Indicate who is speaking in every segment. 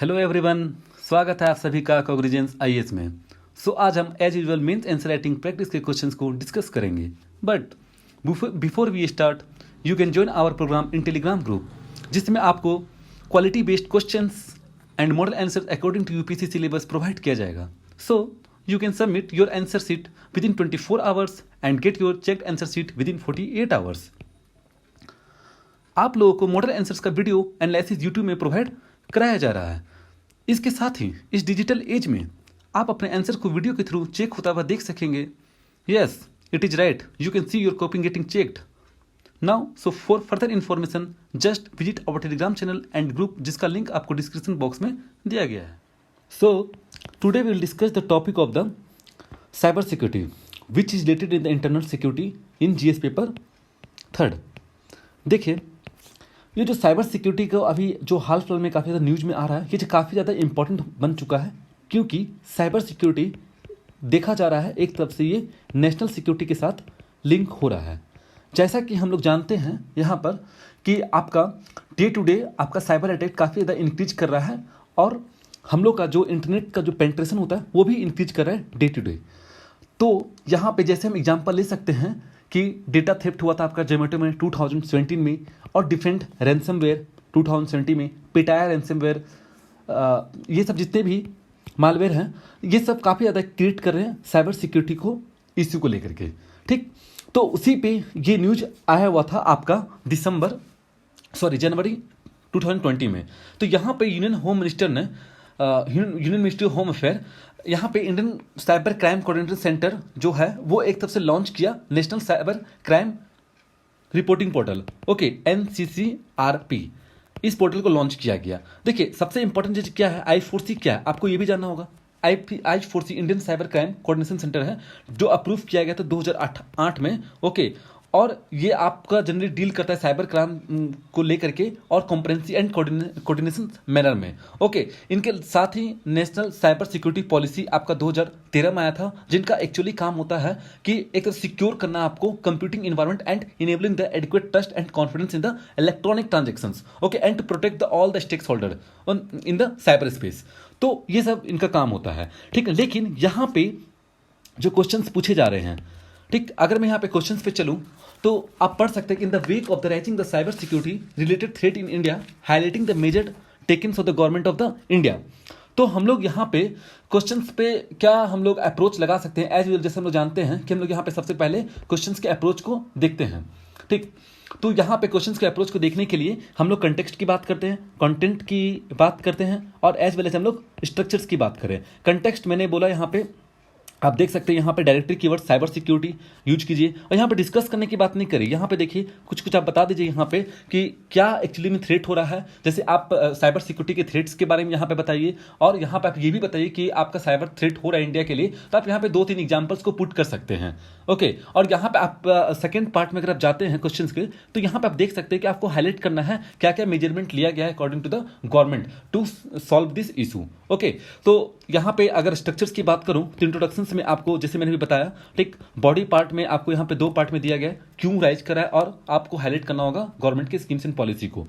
Speaker 1: Hello everyone, स्वागत है आप सभी का कॉग्निजेंस आईएएस में। आज हम as usual mains answer writing practice के क्वेश्चंस को डिस्कस करेंगे। But before we start, you can join our programme in Telegram group, जिसमें आपको quality based questions and model answer according to UPSC syllabus provide किया जाएगा। So you can submit your answer sheet within 24 hours and get your checked answer sheet within 48 hours. आप लोगों को model answers का video analysis YouTube में provide कराया जा रहा है। इसके साथ ही इस डिजिटल एज में आप अपने आंसर को वीडियो के थ्रू चेक होता हुआ देख सकेंगे। Yes, it is right, you can see your copying getting checked now. So for further information just visit our Telegram channel and group, जिसका लिंक आपको डिस्क्रिप्शन बॉक्स में दिया गया है। So today we will discuss the topic of the cyber security which is related in the internal security in GS paper 3rd। देखिए, ये जो cyber security का अभी जो हाल फिलहाल में काफ़ी ज़्यादा न्यूज़ में आ रहा है, ये काफ़ी ज़्यादा इंपॉर्टेंट बन चुका है, क्योंकि साइबर सिक्योरिटी देखा जा रहा है एक तरफ से ये नेशनल सिक्योरिटी के साथ लिंक हो रहा है। जैसा कि हम लोग जानते हैं यहाँ पर कि आपका डे टू डे आपका साइबर अटैक काफ़ी ज़्यादा इंक्रीज कर रहा है, और हम लोग का जो इंटरनेट का जो पेनिट्रेशन होता है वो भी इंक्रीज कर रहा है डे टू डे। तो यहाँ पे जैसे हम एग्जांपल ले सकते हैं कि डेटा थेफ्ट हुआ था आपका जोमेटो में 2017 में, और डिफरेंट रैंसमवेयर 2017 में, पिटाया रैंसमवेयर, ये सब जितने भी मालवेयर हैं, ये सब काफ़ी ज़्यादा क्रिएट कर रहे हैं साइबर सिक्योरिटी को इश्यू को लेकर के। ठीक, तो उसी पे ये न्यूज आया हुआ था आपका जनवरी 2020 में। तो यहाँ पे यूनियन होम मिनिस्टर ने union ministry of home affair यहाँ पे Indian cyber crime coordination centre जो है वो एक तरफ से लॉन्च किया national cyber crime reporting portal, okay, NCCRP। इस पोर्टल को लॉन्च किया गया। देखिए, सबसे इंपॉर्टेंट चीज क्या है, I4C क्या है, आपको ये भी जानना होगा। I4C Indian cyber crime coordination centre है, जो अप्रूव किया गया था 2008 में, ओके। और ये आपका जनरली डील करता है साइबर क्राइम को लेकर के और कॉम्प्रेहेंसिव एंड कोऑर्डिनेशन मैनर में, ओके। इनके साथ ही नेशनल साइबर सिक्योरिटी पॉलिसी आपका 2013 में आया था, जिनका एक्चुअली काम होता है कि एक सिक्योर करना आपको computing environment and enabling the adequate trust and confidence in the electronic transactions, okay, and to protect the all the stakeholder in the cyberspace. तो ये सब इनका काम होता है, ठीक है। लेकिन यहाँ पे जो क्वेश्चंस पूछे जा रहे हैं, ठीक, अगर मैं यहाँ पे क्वेश्चंस पे चलूँ तो आप पढ़ सकते हैं, in the wake of the rising the cyber security related threat in India highlighting the major taken for the government of the India. तो हम लोग यहाँ पे क्वेश्चंस पे क्या हम लोग अप्रोच लगा सकते हैं, एज यूजुअल जैसे हम लोग जानते हैं कि हम लोग यहाँ पे सबसे पहले क्वेश्चंस के अप्रोच को देखते हैं, ठीक। तो यहाँ पे क्वेश्चंस के अप्रोच को देखने के लिए हम लोग कंटेक्स्ट की बात करते हैं, कंटेंट की बात करते हैं, और एज वेल एज हम लोग स्ट्रक्चर्स की बात करें। कंटेक्स्ट मैंने बोला, यहाँ पे आप देख सकते हैं, यहाँ पे directory keyword cyber security use कीजिए, और यहाँ पे डिस्कस करने की बात नहीं करिए। यहाँ पे देखिए कुछ आप बता दीजिए यहाँ पे कि क्या एक्चुअली में थ्रेट हो रहा है। जैसे आप साइबर सिक्योरिटी के थ्रेट्स के बारे में यहाँ पे बताइए, और यहाँ पे आप ये भी बताइए कि आपका साइबर थ्रेट हो रहा है इंडिया के लिए, तो आप यहाँ पे 2-3 एग्जाम्पल्स को पुट कर सकते हैं, ओके। और यहाँ पे आप सेकेंड पार्ट में अगर आप जाते हैं क्वेश्चन के, तो यहाँ पे आप देख सकते हैं कि आपको हाईलाइट करना है क्या क्या मेजरमेंट लिया गया है according to the government to solve this issue, okay. तो यहाँ पे अगर स्ट्रक्चर्स की बात करूँ तो इंट्रोडक्शन में आपको, जैसे मैंने भी बताया, ठीक, बॉडी पार्ट में आपको यहाँ पे 2 पार्ट में दिया गया है, क्यों राइज करा है, और आपको हाईलाइट करना होगा गवर्नमेंट के स्कीम्स एंड पॉलिसी को,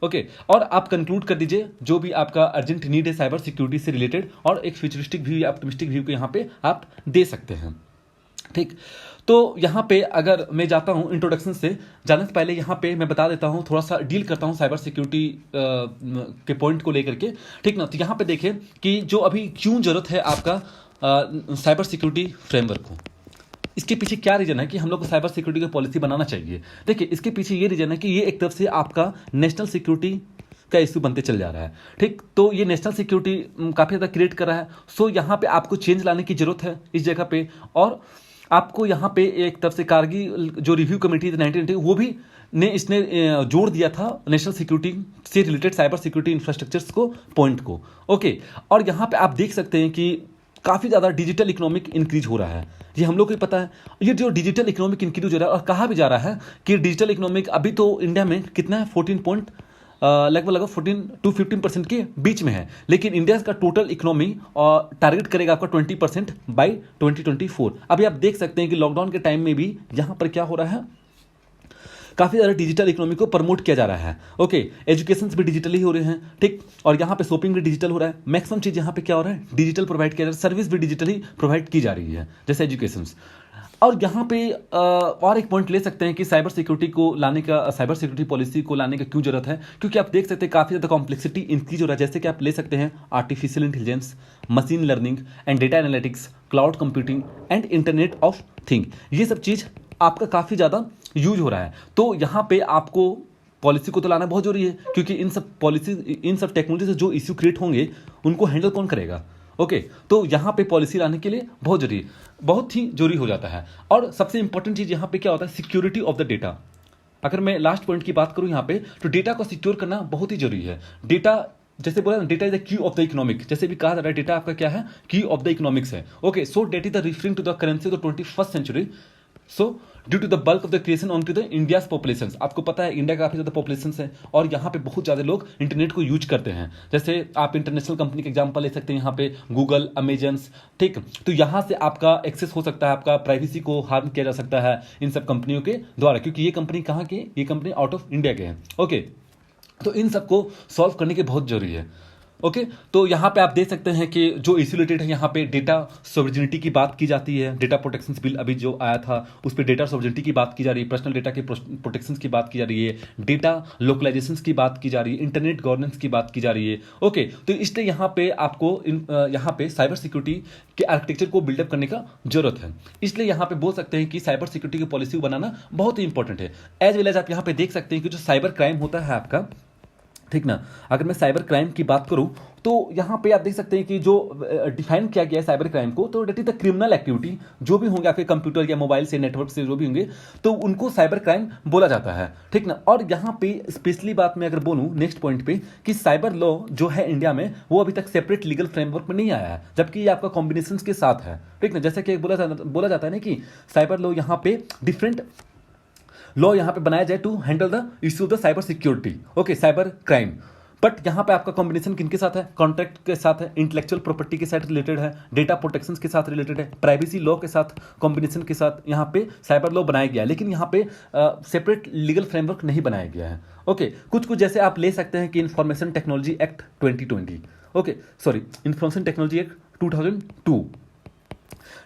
Speaker 1: ओके। और आप कंक्लूड कर दीजिए जो भी आपका अर्जेंट नीड है साइबर सिक्योरिटी से रिलेटेड, और एक फ्यूचरिस्टिक व्यू या ऑप्टिमिस्टिक व्यू को यहाँ पे आप दे सकते हैं, ठीक। तो यहाँ पे अगर मैं जाता हूँ इंट्रोडक्शन से जाने से पहले, यहाँ पे मैं बता देता हूँ, थोड़ा सा डील करता हूँ साइबर सिक्योरिटी के पॉइंट को लेकर के, ठीक ना। तो यहाँ पे देखें कि जो अभी क्यों जरूरत है आपका साइबर सिक्योरिटी फ्रेमवर्क को, इसके पीछे क्या रीजन है कि हम लोग को साइबर सिक्योरिटी की पॉलिसी बनाना चाहिए। देखिए, इसके पीछे ये रीजन है कि ये एक तरफ से आपका नेशनल सिक्योरिटी का इशू बनते चल जा रहा है, ठीक। तो ये नेशनल सिक्योरिटी काफ़ी ज़्यादा क्रिएट कर रहा है। सो यहाँ पे आपको चेंज लाने की जरूरत है इस जगह पे, और आपको यहाँ पे एक तरफ से कारगिल जो रिव्यू कमेटी थी 1990, वो भी इसने जोड़ दिया था नेशनल सिक्योरिटी से रिलेटेड साइबर सिक्योरिटी इंफ्रास्ट्रक्चर्स को, पॉइंट को, ओके। और यहाँ पे आप देख सकते हैं कि काफ़ी ज़्यादा डिजिटल इकोनॉमिक इंक्रीज हो रहा है, ये हम लोग को पता है। ये जो डिजिटल इकोनॉमिक इंक्रीज हो रहा है, और कहा भी जा रहा है कि डिजिटल इकोनॉमिक अभी तो इंडिया में कितना है, 14 लगभग 14 to 15% के बीच में है, लेकिन इंडिया का टोटल इकोनॉमी टारगेट करेगा आपका 20% बाई 2024। अभी आप देख सकते हैं कि लॉकडाउन के टाइम में भी यहाँ पर क्या हो रहा है काफ़ी ज़्यादा डिजिटल इकोनॉमी को प्रमोट किया जा रहा है। ओके, एजुकेशन भी डिजिटल ही हो रहे हैं, ठीक, और यहाँ पे शॉपिंग भी डिजिटल हो रहा है। मैक्सिमम चीज़ यहाँ पे क्या हो रहा है, डिजिटल प्रोवाइड किया जा रहा है, सर्विस भी डिजिटल ही प्रोवाइड की जा रही है, जैसे एजुकेशन। और यहाँ पे और एक पॉइंट ले सकते हैं कि साइबर सिक्योरिटी को लाने का, साइबर सिक्योरिटी पॉलिसी को लाने का क्यों जरूरत है, क्योंकि आप देख सकते हैं काफ़ी ज़्यादा कॉम्प्लेक्सिटी इंक्रीज हो रहा है। जैसे कि आप ले सकते हैं artificial intelligence, machine learning and data analytics, cloud computing and internet of thing, ये सब चीज़ आपका काफ़ी ज़्यादा यूज हो रहा है। तो यहाँ पे आपको पॉलिसी को तो लाना बहुत जरूरी है, क्योंकि इन सब पॉलिसी, इन सब टेक्नोलॉजी से जो इश्यू क्रिएट होंगे उनको हैंडल कौन करेगा। ओके, तो यहाँ पे पॉलिसी लाने के लिए बहुत ही जरूरी हो जाता है। और सबसे इंपॉर्टेंट चीज़ यहाँ पे क्या होता है, सिक्योरिटी ऑफ द डेटा। अगर मैं लास्ट पॉइंट की बात करूँ यहाँ पे, तो डेटा को सिक्योर करना बहुत ही जरूरी है। डेटा, जैसे बोला ना, data is the key of the economic, जैसे भी कहा जा रहा है डेटा आपका क्या है, की ऑफ द इकोनॉमिक्स है। Okay, so that is the referring to the currency of the 21st century. So due to the bulk of the creation on to the India's population, आपको पता है India का काफ़ी ज़्यादा population है और यहाँ पे बहुत ज़्यादा लोग इंटरनेट को यूज करते हैं। जैसे आप इंटरनेशनल कंपनी का एग्जांपल ले सकते हैं, यहाँ पे गूगल, अमेजन, ठीक, तो यहाँ से आपका एक्सेस हो सकता है, आपका प्राइवेसी को हार्म किया जा सकता है इन सब कंपनियों के द्वारा, क्योंकि ये कंपनी कहाँ के, ये कंपनी आउट ऑफ इंडिया के हैं। ओके, तो इन सबको सॉल्व करने की बहुत जरूरी है। ओके, तो यहाँ पे आप देख सकते हैं कि जो इश्यू रिलेटेड है, यहाँ पे डेटा सॉवरेनिटी की बात की जाती है। डेटा प्रोटेक्शन बिल अभी जो आया था उस पर डेटा सॉवरेनिटी की बात की जा रही है, पर्सनल डेटा के प्रोटेक्शन की बात की जा रही है, डेटा लोकलाइजेशन की बात की जा रही है, इंटरनेट गवर्नेंस की बात की जा रही है। ओके, तो इसलिए यहाँ पे आपको यहाँ पे साइबर सिक्योरिटी के आर्किटेक्चर को बिल्डअप करने का जरूरत है। इसलिए यहाँ पे बोल सकते हैं कि साइबर सिक्योरिटी की पॉलिसी बनाना बहुत ही इंपॉर्टेंट है। एज वेल एज आप यहाँ पे देख सकते हैं कि जो साइबर क्राइम होता है आपका, ठीक ना, अगर मैं साइबर क्राइम की बात करूं तो यहाँ पे आप देख सकते हैं कि जो डिफाइन किया गया है साइबर क्राइम को, तो that is the criminal activity, जो भी होंगे आपके कंप्यूटर या मोबाइल से, नेटवर्क से जो भी होंगे, तो उनको साइबर क्राइम बोला जाता है, ठीक ना। और यहाँ पे स्पेशली बात मैं अगर बोलूँ नेक्स्ट पॉइंट पे, कि साइबर लॉ जो है इंडिया में वो अभी तक सेपरेट लीगल फ्रेमवर्क में नहीं आया है, जबकि ये आपका कॉम्बिनेशन के साथ है, ठीक ना। जैसे कि बोला जाता है ना कि साइबर लॉ यहाँ पे डिफरेंट लॉ यहाँ पे बनाया जाए to handle the issue of the cyber security, okay, cyber crime. But यहाँ पे आपका कॉम्बिनेशन किनके साथ है, कॉन्ट्रैक्ट के साथ है, इंटेलेक्चुअल प्रॉपर्टी के साथ रिलेटेड है, डेटा प्रोटेक्शन के साथ रिलेटेड है, प्राइवेसी लॉ के साथ, कॉम्बिनेशन के साथ यहाँ पे साइबर लॉ बनाया गया है। लेकिन यहाँ पे सेपरेट लीगल फ्रेमवर्क नहीं बनाया गया है। ओके, कुछ जैसे आप ले सकते हैं कि information technology act 2020, okay sorry, information technology act 2002,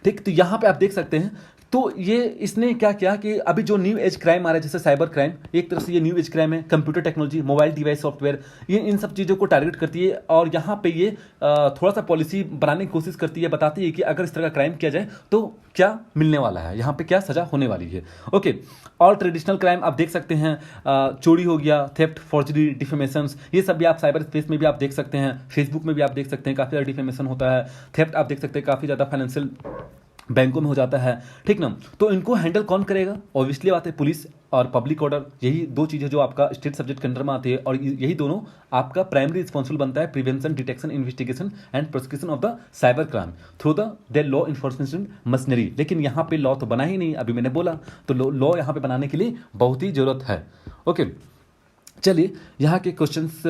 Speaker 1: ठीक। तो यहाँ पे आप देख सकते हैं, तो ये इसने क्या किया कि अभी जो न्यू एज क्राइम आ रहा है, जैसे साइबर क्राइम, एक तरह से ये न्यू एज क्राइम है, computer technology, mobile device software, ये इन सब चीज़ों को टारगेट करती है। और यहाँ पे ये थोड़ा सा पॉलिसी बनाने की कोशिश करती है, बताती है कि अगर इस तरह का क्राइम किया जाए तो क्या मिलने वाला है, यहाँ पे क्या सजा होने वाली है। ओके, और ट्रेडिशनल क्राइम आप देख सकते हैं, चोरी हो गया, थेफ्ट, फॉर्जरी, डिफेमेशन, ये सब भी आप साइबर स्पेस में भी आप देख सकते हैं, फेसबुक में भी आप देख सकते हैं काफ़ी ज़्यादा डिफेमेशन होता है, थेफ्ट आप देख सकते हैं काफ़ी ज़्यादा फाइनेंशियल बैंकों में हो जाता है, ठीक ना। तो इनको हैंडल कौन करेगा, ऑब्वियसली बात है पुलिस और पब्लिक ऑर्डर, यही दो चीज़ें जो आपका स्टेट सब्जेक्ट के अंडर में आती है, और यही दोनों आपका प्राइमरी रिस्पॉन्सिबल बनता है prevention, detection, investigation and prosecution of the cyber crime through the their law enforcement machinery. लेकिन यहाँ पे लॉ तो बना ही नहीं, अभी मैंने बोला, तो लॉ यहाँ पे बनाने के लिए बहुत ही जरूरत है। ओके, चलिए यहाँ के क्वेश्चंस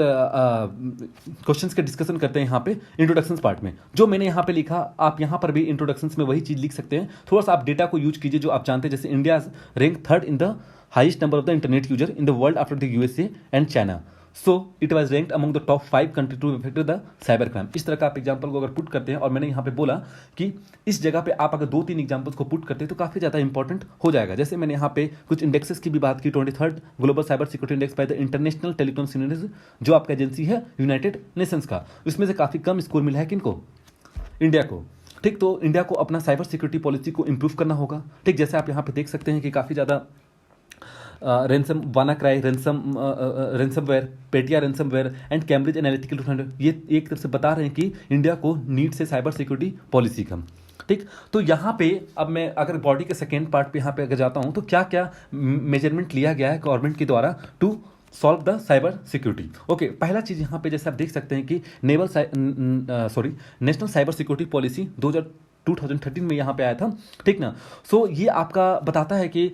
Speaker 1: के डिस्कशन करते हैं यहाँ पे इंट्रोडक्शन पार्ट में। जो मैंने यहाँ पे लिखा, आप यहाँ पर भी इंट्रोडक्शंस में वही चीज़ लिख सकते हैं। थोड़ा सा आप डेटा को यूज कीजिए जो आप जानते हैं, जैसे India rank 3rd in the highest number of the internet user in the world after the USA and China, so it was ranked among the top 5 country to effect the cyber crime. इस तरह का आप example को अगर put करते हैं, और मैंने यहाँ पे बोला कि इस जगह पे आप अगर 2-3 एग्जाम्पल्स को पुट करते हैं तो काफ़ी ज़्यादा इंपॉर्टेंट हो जाएगा। जैसे मैंने यहाँ पे कुछ इंडेक्सेस की भी बात की, 23rd global cyber security index by the international telecom scenarios, जो आपका एजेंसी है यूनाइटेड नेशंस का, उसमें से काफ़ी कम स्कोर मिला है किनको, इंडिया को, ठीक। तो इंडिया को अपना साइबर सिक्योरिटी पॉलिसी को इंप्रूव करना होगा, ठीक। जैसे आप यहाँ पे देख सकते हैं कि काफ़ी ज़्यादा ransom, WannaCry, ransomware, Petya ransomware and Cambridge analytical, ये एक तरफ से बता रहे हैं कि इंडिया को नीड से साइबर सिक्योरिटी पॉलिसी का, ठीक। तो यहाँ पे अब मैं अगर बॉडी के सेकेंड पार्ट पे यहाँ पे अगर जाता हूँ, तो क्या क्या मेजरमेंट लिया गया है गवर्नमेंट के द्वारा to solve the cyber security. Okay, पहला चीज़ यहाँ पे जैसे आप देख सकते हैं कि नेशनल साइबर सिक्योरिटी पॉलिसी 2013 में यहाँ पे आया था, ठीक ना। सो ये आपका बताता है कि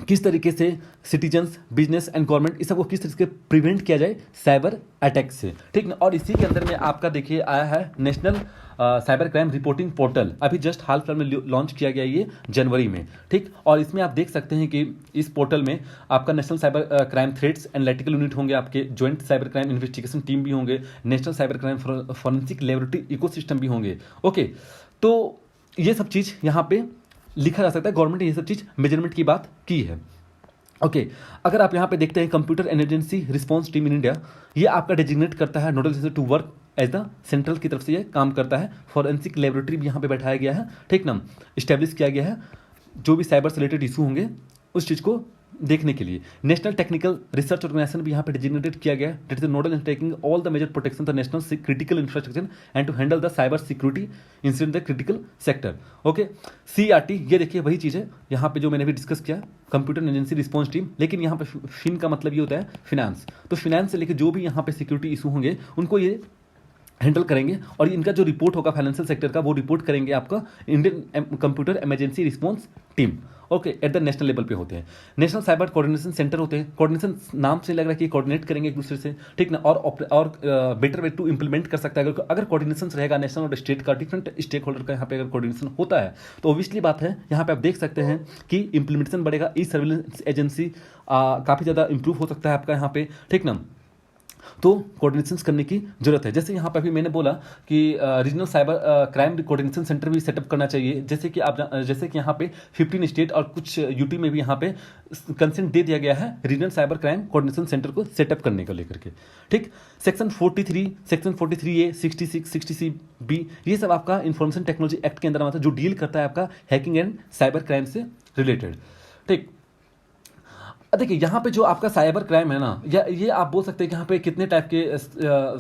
Speaker 1: किस तरीके से सिटीजन्स, बिजनेस एंड गवर्नमेंट इस सबको किस तरीके से प्रिवेंट किया जाए साइबर अटैक से, ठीक ना। और इसी के अंदर में आपका देखिए आया है national cyber crime reporting portal, अभी जस्ट हाल फिलहाल में लॉन्च किया गया ये जनवरी में, ठीक। और इसमें आप देख सकते हैं कि इस पोर्टल में आपका national cyber crime threads analytical unit होंगे, आपके joint cyber crime investigation team भी होंगे, national cyber crime forensic laboratory ecosystem भी होंगे। ओके, तो ये सब चीज़ यहाँ पे लिखा जा सकता है, गवर्नमेंट ने ये सब चीज़ मेजरमेंट की बात की है। ओके, अगर आप यहाँ पे देखते हैं computer emergency response team in India, ये आपका डेजिग्नेट करता है nodal officer to work as the central की तरफ से ये काम करता है। फॉरेंसिक लेबोरेटरी भी यहाँ पे बैठाया गया है, ठीक ना, इस्टेब्लिश किया गया है जो भी साइबर से रिलेटेड इशू होंगे उस चीज़ को देखने के लिए। नेशनल टेक्निकल रिसर्च ऑर्गेनाइजेशन भी यहाँ पे डिजिग्नेटेड किया गया है, that is nodal in taking all the major protection the national critical infrastructure and to handle the cyber security incident the critical sector. Okay, CRT ये देखिए वही चीज़ है यहाँ पे जो मैंने भी डिस्कस किया, कंप्यूटर एमरजेंसी रिस्पॉन्स टीम, लेकिन यहाँ पे फिन का मतलब ये होता है फिनेंस, तो फिनेंस से लेकर जो भी यहाँ पे सिक्योरिटी इशू होंगे उनको ये हैंडल करेंगे, और इनका जो रिपोर्ट होगा फाइनेंशियल सेक्टर का वो रिपोर्ट करेंगे आपका Indian computer emergency response team. Okay, at the national level पे होते हैं। नेशनल साइबर कोऑर्डिनेशन सेंटर होते हैं, कोऑर्डिनेशन नाम से लग रहा है कि कोऑर्डिनेट करेंगे एक दूसरे से, ठीक ना, और बेटर वे टू इंप्लीमेंट कर सकता है। अगर कोऑर्डिनेशन रहेगा नेशनल और स्टेट का, डिफरेंट स्टेक होल्डर का यहाँ पे अगर कोऑर्डिनेशन होता है तो ऑब्वियसली बात है यहाँ पे आप देख सकते हैं कि इंप्लीमेंटेशन बढ़ेगा, ई सर्विलेंस एजेंसी काफ़ी ज़्यादा इंप्रूव हो सकता है आपका यहाँ पे, ठीक ना। तो कोऑर्डिनेशन करने की जरूरत है। जैसे यहाँ पर अभी मैंने बोला कि regional cyber crime coordination centre भी सेटअप करना चाहिए, जैसे कि आप जैसे कि यहाँ पे 15 स्टेट और कुछ यूटी में भी यहाँ पे कंसेंट दे दिया गया है regional cyber crime coordination centre को सेटअप करने को लेकर के, ठीक। सेक्शन 43, सेक्शन 43A, 66, 60C ये सब आपका इंफॉर्मेशन टेक्नोलॉजी एक्ट के अंदर आता है, जो डील करता है आपका हैकिंग एंड साइबर क्राइम से रिलेटेड, ठीक। देखिए यहाँ पे जो आपका साइबर क्राइम है ना, या ये आप बोल सकते हैं कि यहाँ पे कितने टाइप के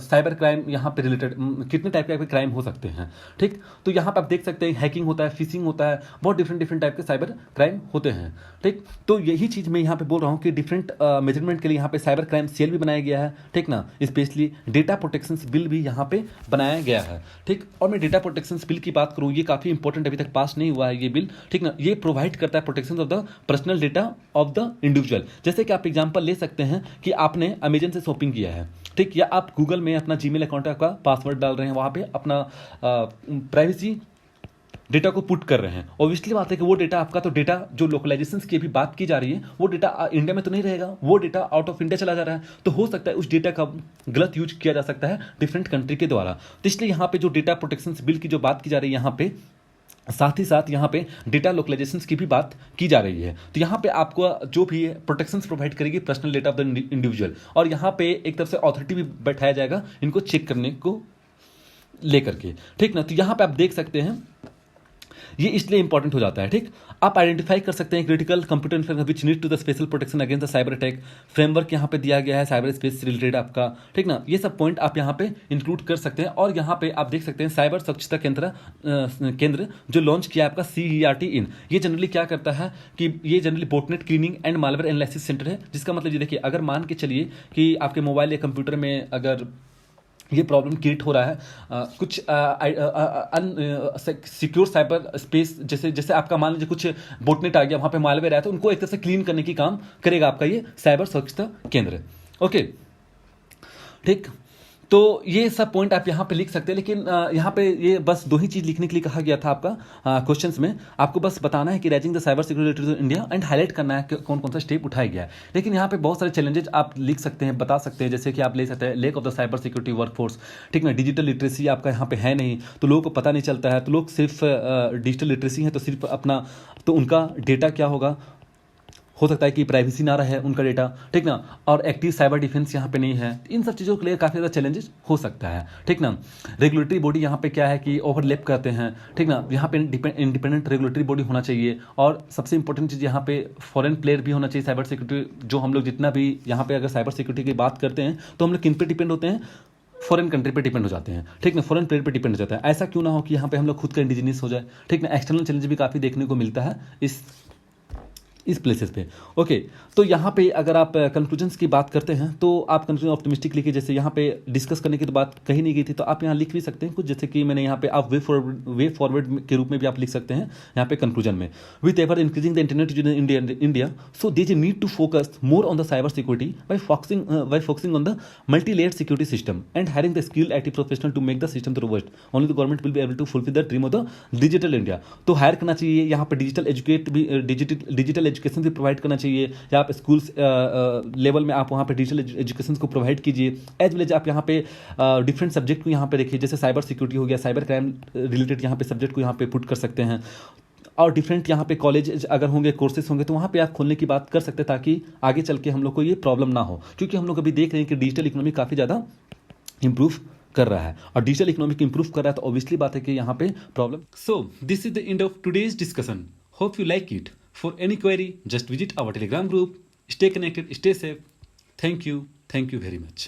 Speaker 1: साइबर क्राइम यहाँ पे रिलेटेड कितने टाइप के क्राइम हो सकते हैं, ठीक। तो यहाँ पे आप देख सकते हैं हैकिंग होता है, फिशिंग होता है, बहुत डिफरेंट टाइप के साइबर क्राइम होते हैं, ठीक। तो यही चीज़ मैं यहाँ पे बोल रहा हूँ कि डिफरेंट मेजरमेंट के लिए यहाँ पे साइबर क्राइम सेल भी बनाया गया है, ठीक ना। स्पेशली डेटा प्रोटेक्शन बिल भी यहाँ पे बनाया गया है, ठीक। और मैं डेटा प्रोटेक्शन बिल की बात करूँ, ये काफ़ी इंपॉर्टेंट, अभी तक पास नहीं हुआ है ये बिल, ठीक ना। ये प्रोवाइड करता है protection of the personal data of the individual. जैसे कि आप एग्जांपल ले सकते हैं कि आपने अमेजन से शॉपिंग किया है, ठीक, या आप गूगल में अपना जीमेल अकाउंट का पासवर्ड डाल रहे हैं, वहां पे अपना प्राइवेसी डेटा को पुट कर रहे हैं। ऑब्वियसली बात है कि वो डेटा आपका, तो डेटा जो लोकलाइजेशन की अभी बात की जा रही है वो डेटा इंडिया में तो नहीं रहेगा, वो डेटा आउट ऑफ इंडिया चला जा रहा है, तो हो सकता है उस डेटा का गलत यूज किया जा सकता है डिफरेंट कंट्री के द्वारा। तो इसलिए यहाँ पे जो डेटा प्रोटेक्शन बिल की जो बात की जा रही है, यहाँ पे साथ ही साथ यहाँ पे डेटा लोकलाइजेशन की भी बात की जा रही है। तो यहाँ पे आपको जो भी प्रोटेक्शन प्रोवाइड करेगी personal data of the individual, और यहाँ पे एक तरफ से अथॉरिटी भी बैठाया जाएगा इनको चेक करने को लेकर के, ठीक ना। तो यहाँ पे आप देख सकते हैं ये इसलिए इंपॉर्टेंट हो जाता है, ठीक। आप आइडेंटिफाई कर सकते हैं critical computer infrastructure which need to the special protection against the cyber attack, framework यहाँ पे दिया गया है साइबर स्पेस से रिलेटेड आपका, ठीक ना। ये सब पॉइंट आप यहाँ पे इंक्लूड कर सकते हैं। और यहाँ पे आप देख सकते हैं साइबर सुरक्षा केंद्र जो लॉन्च किया आपका CERT इन, ये जनरली क्या करता है कि ये generally botnet cleaning and malware analysis centre है, जिसका मतलब ये देखिए, अगर मान के चलिए कि आपके मोबाइल या कंप्यूटर में अगर ये प्रॉब्लम क्रिएट हो रहा है, कुछ सिक्योर साइबर स्पेस, जैसे आपका मान लीजिए कुछ बोटनेट आ गया, वहाँ पे मालवेयर आया, तो उनको एक तरह से क्लीन करने की काम करेगा आपका ये साइबर सुरक्षा केंद्र। ओके, ठीक। तो ये सब पॉइंट आप यहाँ पे लिख सकते हैं, लेकिन यहाँ पे ये बस दो ही चीज़ लिखने के लिए कहा गया था आपका क्वेश्चंस में, आपको बस बताना है कि rising the cyber security to India and highlight करना है कि कौन कौन सा स्टेप उठाया गया है। लेकिन यहाँ पे बहुत सारे चैलेंजेस आप लिख सकते हैं, बता सकते हैं, जैसे कि आप ले सकते हैं lake of the cyber security workforce, ठीक ना। डिजिटल लिटरेसी आपका यहाँ पे है नहीं, तो लोगों को पता नहीं चलता है, तो लोग सिर्फ डिजिटल लिटरेसी है तो सिर्फ अपना, तो उनका डेटा क्या होगा, हो सकता है कि प्राइवेसी ना रहे उनका डेटा, ठीक ना। और एक्टिव साइबर डिफेंस यहाँ पे नहीं है, इन सब चीज़ों के लिए काफ़ी ज़्यादा चैलेंजेस हो सकता है, ठीक ना। रेगुलेटरी बॉडी यहाँ पे क्या है कि ओवरलैप करते हैं, ठीक ना। यहाँ पे इंडिपेंडेंट रेगुलेटरी बॉडी होना चाहिए, और सबसे इंपॉर्टेंट चीज़ यहाँ पे फॉरेन प्लेयर भी होना चाहिए साइबर सिक्योरिटी। जो हम लोग जितना भी यहाँ पे अगर साइबर सिक्योरिटी की बात करते हैं तो हम लोग किन पे डिपेंड होते हैं, फॉरेन कंट्री पे डिपेंड हो जाते हैं, ठीक ना, फॉरेन प्लेयर पे डिपेंड हो जाता है। ऐसा क्यों ना हो कि यहाँ पे हम लोग खुद का इंडिजिनियस हो जाए, ठीक ना। एक्सटर्नल चैलेंज भी काफ़ी देखने को मिलता है इस इस प्लेसेस पे। ओके, तो यहाँ पे अगर आप कंक्लूजन्स की बात करते हैं तो आप कंक्लूजन ऑप्टिमिस्टिक लिखिए। जैसे यहाँ पे डिस्कस करने की तो बात कही नहीं गई थी, तो आप यहाँ लिख भी सकते हैं कुछ, जैसे कि मैंने यहाँ पे आप वे फॉरवर्ड के रूप में भी आप लिख सकते हैं यहाँ पे कंक्लूजन में। With ever increasing the internet use in India so there is need to focus more on the cyber security by focusing on the multi layered security system and hiring the skilled IT professional to make the system the robust. Only the government will be able to fulfil the dream of the digital India. तो hire करना चाहिए यहाँ पे digital education भी provide करना चाहिए, या आप स्कूल्स लेवल में आप वहाँ पे डिजिटल एजुकेशन को प्रोवाइड कीजिए। एज वेल एज आप यहाँ पे डिफरेंट सब्जेक्ट को यहाँ पे रखिए, जैसे साइबर सिक्योरिटी हो गया, साइबर क्राइम रिलेटेड यहाँ पे सब्जेक्ट को यहाँ पे पुट कर सकते हैं। और डिफरेंट यहाँ पे कॉलेज अगर होंगे, कोर्सेज होंगे, तो वहाँ पे आप खोलने की बात कर सकते हैं, ताकि आगे चल के हम लोग को ये प्रॉब्लम ना हो। क्योंकि हम लोग अभी देख रहे हैं कि डिजिटल इकोनॉमी काफ़ी ज़्यादा इंप्रूव कर रहा है, और डिजिटल इकोनॉमिक इंप्रूव कर रहा है, तो ऑब्वियसली बात है कि यहाँ पे problem. So this is the end of today's discussion. Hope you like it. For any query just visit our Telegram group. Stay connected, stay safe. Thank you very much.